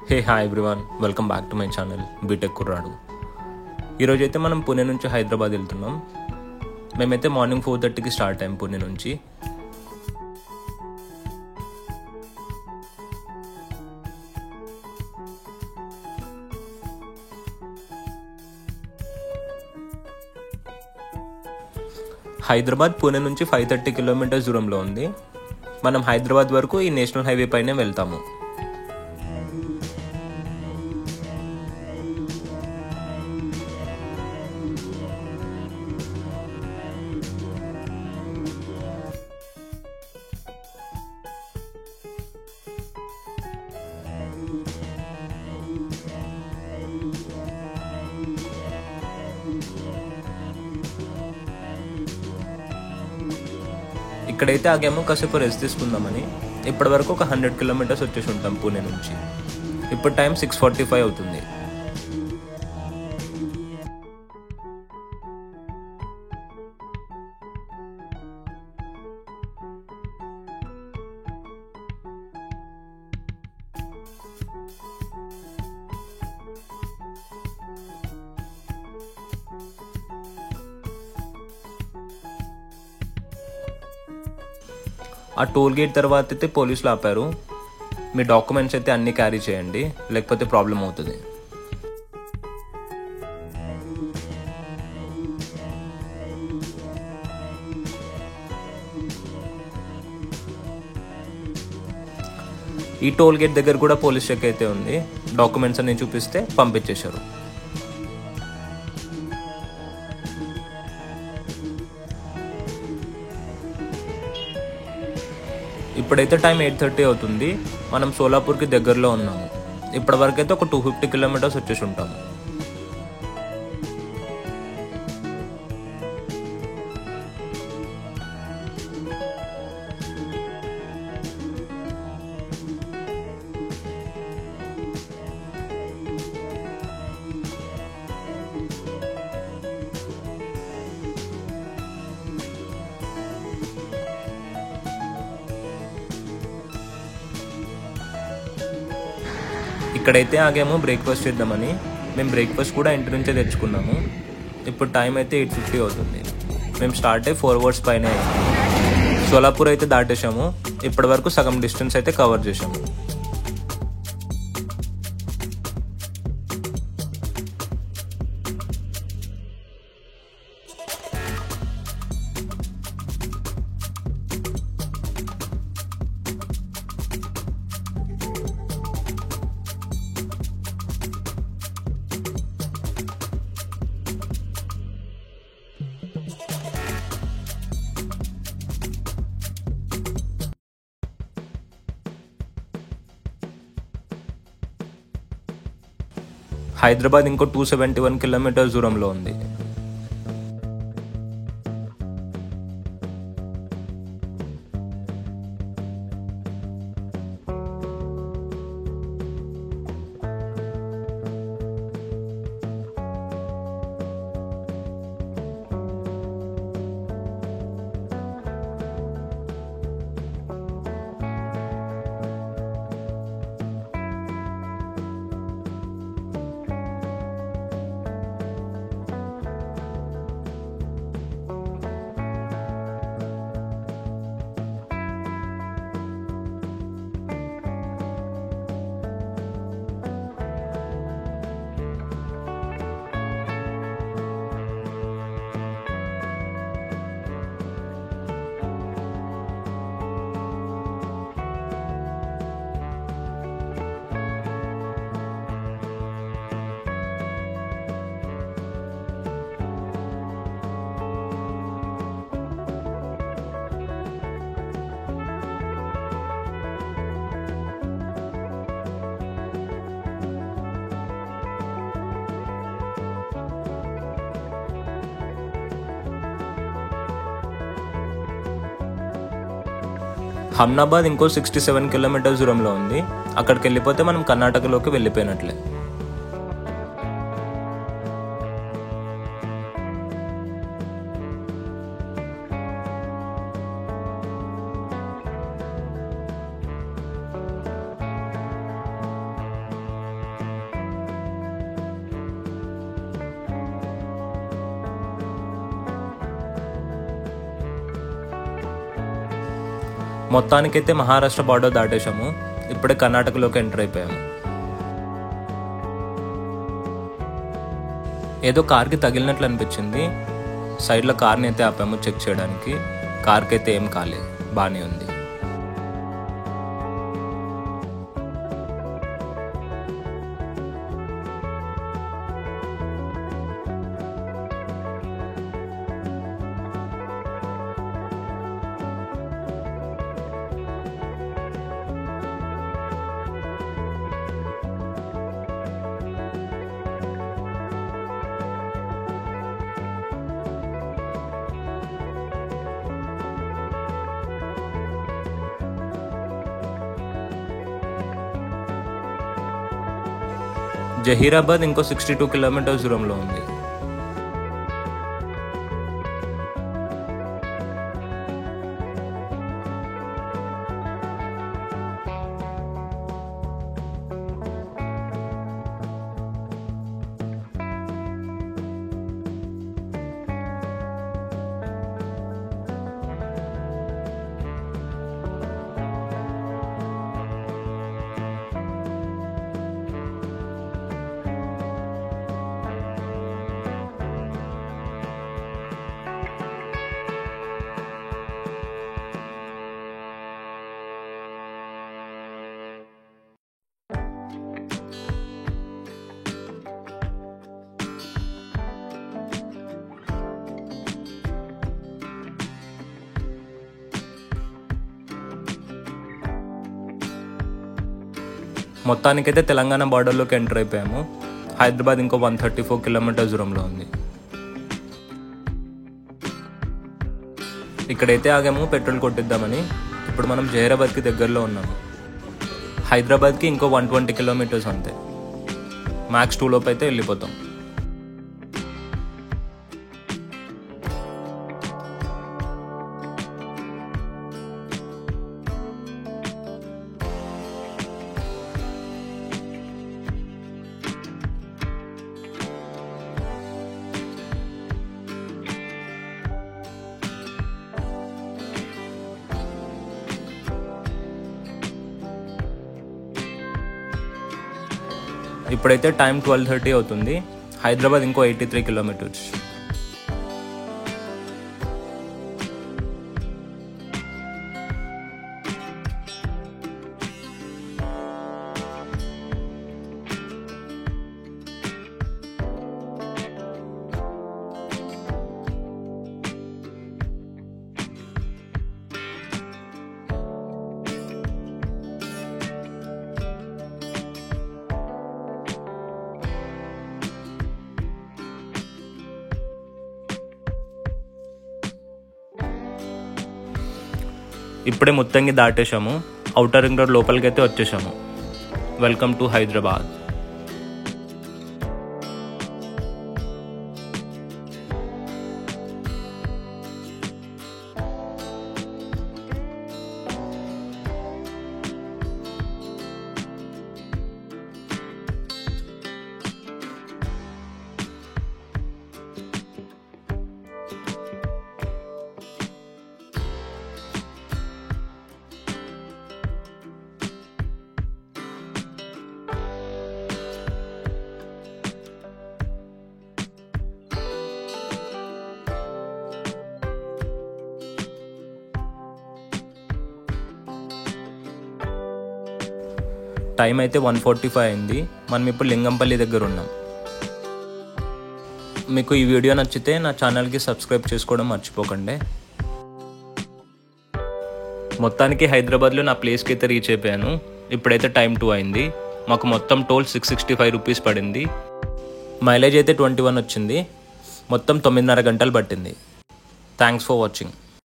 Hey hi everyone, welcome back to my channel BTech కుర్రాడు. ఈరోజైతే మనం పుణె నుంచి హైదరాబాద్ వెళ్తున్నాం. మేమైతే మార్నింగ్ 4:30కి స్టార్ట్ అయ్యాం పుణె నుంచి. హైదరాబాద్ పుణె నుంచి 530 కిలోమీటర్స్ దూరంలో ఉంది. మనం హైదరాబాద్ వరకు ఈ నేషనల్ హైవే పైనే వెళ్తాము. ఇక్కడైతే ఆగాము కాసేపు రెస్ట్ తీసుకుందామని. ఇప్పటి వరకు ఒక 100 కిలోమీటర్స్ వచ్చేసి ఉంటాం పుణె నుంచి. ఇప్పుడు టైం 6:45 అవుతుంది. ఆ టోల్ గేట్ తర్వాత అయితే పోలీసులు ఆపారు. మీ డాక్యుమెంట్స్ అయితే అన్నీ క్యారీ చేయండి, లేకపోతే ప్రాబ్లం అవుతుంది. ఈ టోల్ గేట్ దగ్గర కూడా పోలీస్ చెక్ అయితే ఉంది. డాక్యుమెంట్స్ అన్ని చూపిస్తే పంపించేశారు. ఇప్పుడైతే టైం 8:30 అవుతుంది. మనం సోలాపూర్కి దగ్గరలో ఉన్నాము. ఇప్పటి వరకు అయితే ఒక 250 కిలోమీటర్స్ వచ్చేసి ఉంటాము. ఇక్కడైతే ఆగాము బ్రేక్ఫాస్ట్ చేద్దామని. మేము బ్రేక్ఫాస్ట్ కూడా ఇంటి నుంచే తెచ్చుకున్నాము. ఇప్పుడు టైం అయితే 8:50 అవుతుంది. మేము స్టార్ట్ అయ్యి 4 అవర్స్ పైన అయింది. సోలాపూర్ అయితే దాటేసాము. ఇప్పటి వరకు సగం డిస్టెన్స్ అయితే కవర్ చేసాము. హైదరాబాద్ ఇంకో 271 కిలోమీటర్స్ దూరంలో ఉంది. హమ్నాబాద్ ఇంకో 67 కిలోమీటర్స్ దూరంలో ఉంది. అక్కడికి వెళ్ళిపోతే మనం కర్ణాటకలోకి వెళ్ళిపోయినట్లే. మొత్తానికైతే మహారాష్ట్ర బార్డర్ దాటేశాము. ఇప్పుడే కర్ణాటకలోకి ఎంటర్ అయిపోయాము. ఏదో కార్కి తగిలినట్లు అనిపించింది. సైడ్లో కార్ని అయితే ఆపాము చెక్ చేయడానికి. కార్కి అయితే ఏం కాలేదు, బాగానే ఉంది. జహీరాబాద్ ఇంకో 62 కిలోమీటర్స్ దూరంలో ఉంది. మొత్తానికైతే తెలంగాణ బార్డర్లోకి ఎంటర్ అయిపోయాము. హైదరాబాద్ ఇంకో 134 కిలోమీటర్స్ దూరంలో ఉంది. ఇక్కడైతే ఆగాము పెట్రోల్ కొట్టిద్దామని. ఇప్పుడు మనం జహీరాబాద్కి దగ్గరలో ఉన్నాము. హైదరాబాద్కి ఇంకో 120 కిలోమీటర్స్ అంతే. మ్యాక్స్ 2 లోపు అయితే వెళ్ళిపోతాం. ఇప్పుడైతే టైం 12:30 అవుతుంది. హైదరాబాద్ ఇంకో 83 కిలోమీటర్స్. ఇప్పుడే ముత్తంగి దాటేశాము. ఔటర్ రింగ్ రోడ్ లోపలికి అయితే వచ్చేసాము. Welcome to Hyderabad. టైం అయితే 1:45 అయింది. మనం ఇప్పుడు లింగంపల్లి దగ్గర ఉన్నాం. మీకు ఈ వీడియో నచ్చితే నా ఛానల్కి సబ్స్క్రైబ్ చేసుకోవడం మర్చిపోకండి. మొత్తానికి హైదరాబాద్లో నా ప్లేస్కి అయితే రీచ్ అయిపోయాను. ఇప్పుడైతే టైం 2 అయింది. మాకు మొత్తం టోల్ 665 రూపీస్ పడింది. మైలేజ్ అయితే 21 వచ్చింది. మొత్తం 9.5 గంటలు పట్టింది. Thanks for watching.